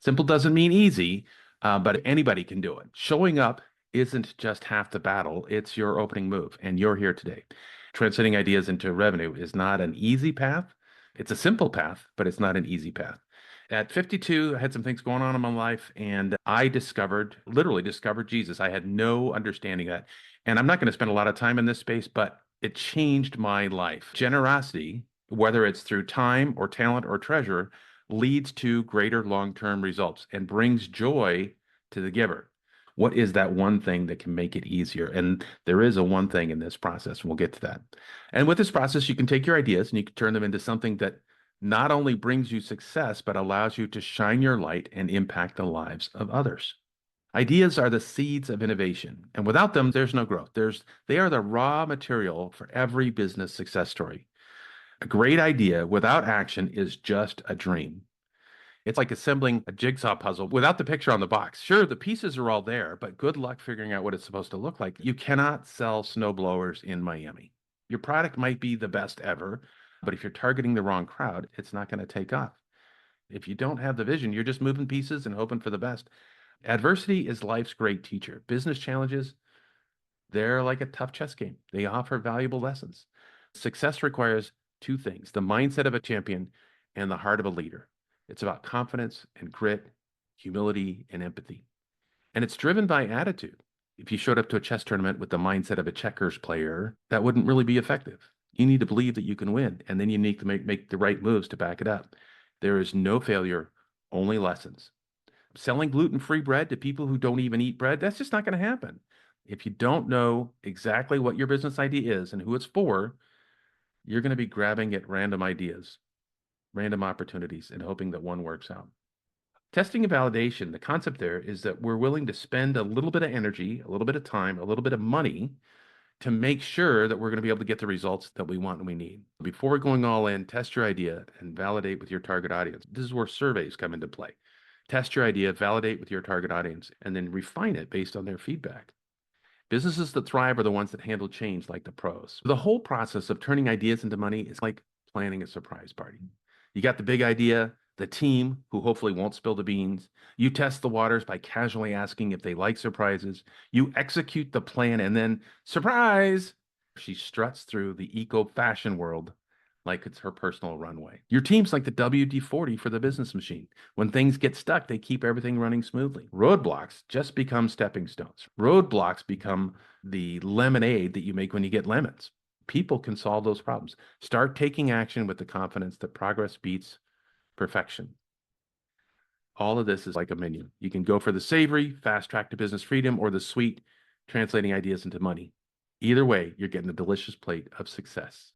Simple doesn't mean easy, but anybody can do it. Showing up isn't just half the battle, it's your opening move, and you're here today. Translating ideas into revenue is not an easy path. It's a simple path, but it's not an easy path. At 52, I had some things going on in my life, and I literally discovered Jesus. I had no understanding of that. And I'm not going to spend a lot of time in this space, but it changed my life. Generosity, whether it's through time or talent or treasure, leads to greater long-term results and brings joy to the giver. What is that one thing that can make it easier? And there is a one thing in this process, and we'll get to that. And with this process, you can take your ideas and you can turn them into something that not only brings you success, but allows you to shine your light and impact the lives of others. Ideas are the seeds of innovation, and without them, there's no growth. They are the raw material for every business success story. A great idea without action is just a dream. It's like assembling a jigsaw puzzle without the picture on the box. Sure, the pieces are all there, but good luck figuring out what it's supposed to look like. You cannot sell snowblowers in Miami. Your product might be the best ever, but if you're targeting the wrong crowd, it's not going to take off. If you don't have the vision, you're just moving pieces and hoping for the best. Adversity is life's great teacher. Business challenges, they're like a tough chess game. They offer valuable lessons. Success requires two things: the mindset of a champion and the heart of a leader. It's about confidence and grit, humility and empathy. And it's driven by attitude. If you showed up to a chess tournament with the mindset of a checkers player, that wouldn't really be effective. You need to believe that you can win, and then you need to make the right moves to back it up. There is no failure, only lessons. Selling gluten-free bread to people who don't even eat bread, that's just not going to happen. If you don't know exactly what your business idea is and who it's for, you're going to be grabbing at random ideas, random opportunities, and hoping that one works out. Testing and validation, the concept there is that we're willing to spend a little bit of energy, a little bit of time, a little bit of money to make sure that we're going to be able to get the results that we want and we need. Before going all in, test your idea and validate with your target audience. This is where surveys come into play. Test your idea, validate with your target audience, and then refine it based on their feedback. Businesses that thrive are the ones that handle change like the pros. The whole process of turning ideas into money is like planning a surprise party. You got the big idea, the team, who hopefully won't spill the beans. You test the waters by casually asking if they like surprises. You execute the plan, and then, surprise, she struts through the eco fashion world like it's her personal runway. Your team's like the WD-40 for the business machine. When things get stuck, they keep everything running smoothly. Roadblocks just become stepping stones. Roadblocks become the lemonade that you make when you get lemons. People can solve those problems. Start taking action with the confidence that progress beats perfection. All of this is like a menu. You can go for the savory, fast track to business freedom, or the sweet, translating ideas into money. Either way, you're getting a delicious plate of success.